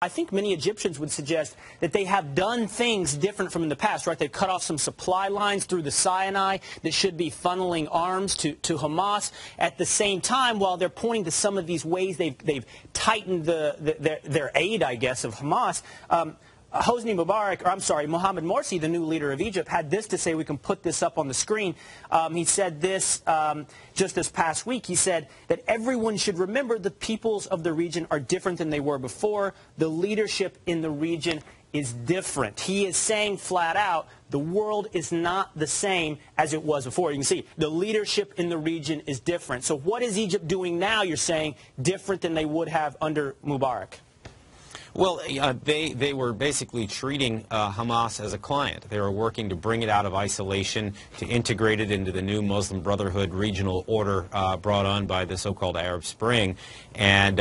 I think many Egyptians would suggest that they have done things different from in the past, right? They've cut off some supply lines through the Sinai that should be funneling arms to Hamas. At the same time, while they're pointing to some of these ways they've tightened their aid, I guess, of Hamas, Hosni Mubarak, or I'm sorry, Mohamed Morsi, the new leader of Egypt, had this to say. We can put this up on the screen. He said this just this past week. He said that everyone should remember the peoples of the region are different than they were before. The leadership in the region is different. He is saying flat out, the world is not the same as it was before. You can see the leadership in the region is different. So what is Egypt doing now, you're saying, different than they would have under Mubarak? Well, they were basically treating Hamas as a client. They were working to bring it out of isolation, to integrate it into the new Muslim Brotherhood regional order brought on by the so-called Arab Spring, and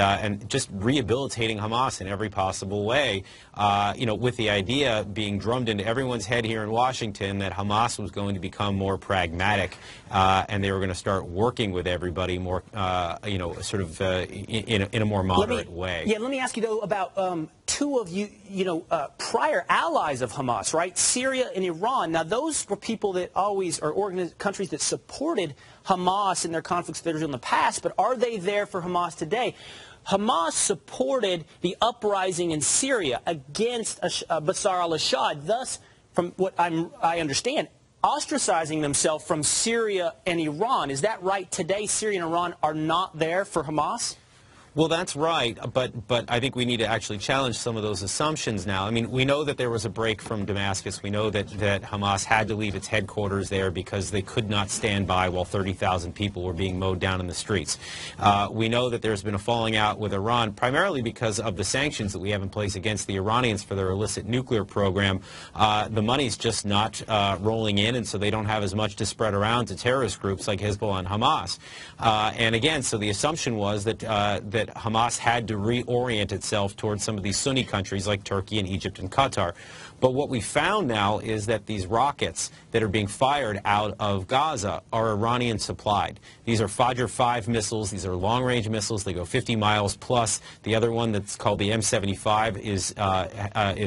just rehabilitating Hamas in every possible way, with the idea being drummed into everyone's head here in Washington that Hamas was going to become more pragmatic, and they were going to start working with everybody more, in a more moderate way. Yeah, let me ask you, though, about two of prior allies of Hamas, right? Syria and Iran. Now, those were people that always are countries that supported Hamas in their conflicts with Israel in the past, but are they there for Hamas today? Hamas supported the uprising in Syria against Bashar al-Assad, thus, from what I understand, ostracizing themselves from Syria and Iran. Is that right? Today, Syria and Iran are not there for Hamas? Well, that's right, but I think we need to actually challenge some of those assumptions now. I mean, we know that there was a break from Damascus. We know that Hamas had to leave its headquarters there because they could not stand by while 30,000 people were being mowed down in the streets. We know that there's been a falling out with Iran, primarily because of the sanctions that we have in place against the Iranians for their illicit nuclear program. The money's just not rolling in, and so they don't have as much to spread around to terrorist groups like Hezbollah and Hamas. And again, so the assumption was that Hamas had to reorient itself towards some of these Sunni countries like Turkey and Egypt and Qatar. But what we found now is that these rockets that are being fired out of Gaza are Iranian supplied. These are Fajr 5 missiles. These are long-range missiles. They go 50 miles plus. The other one that's called the M75 is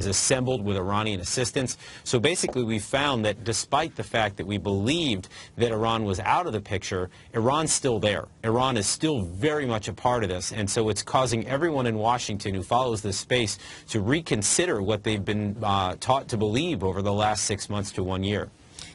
assembled with Iranian assistance. So basically we found that despite the fact that we believed that Iran was out of the picture, Iran's still there. Iran is still very much a part of this. And so it's causing everyone in Washington who follows this space to reconsider what they've been taught to believe over the last 6 months to 1 year.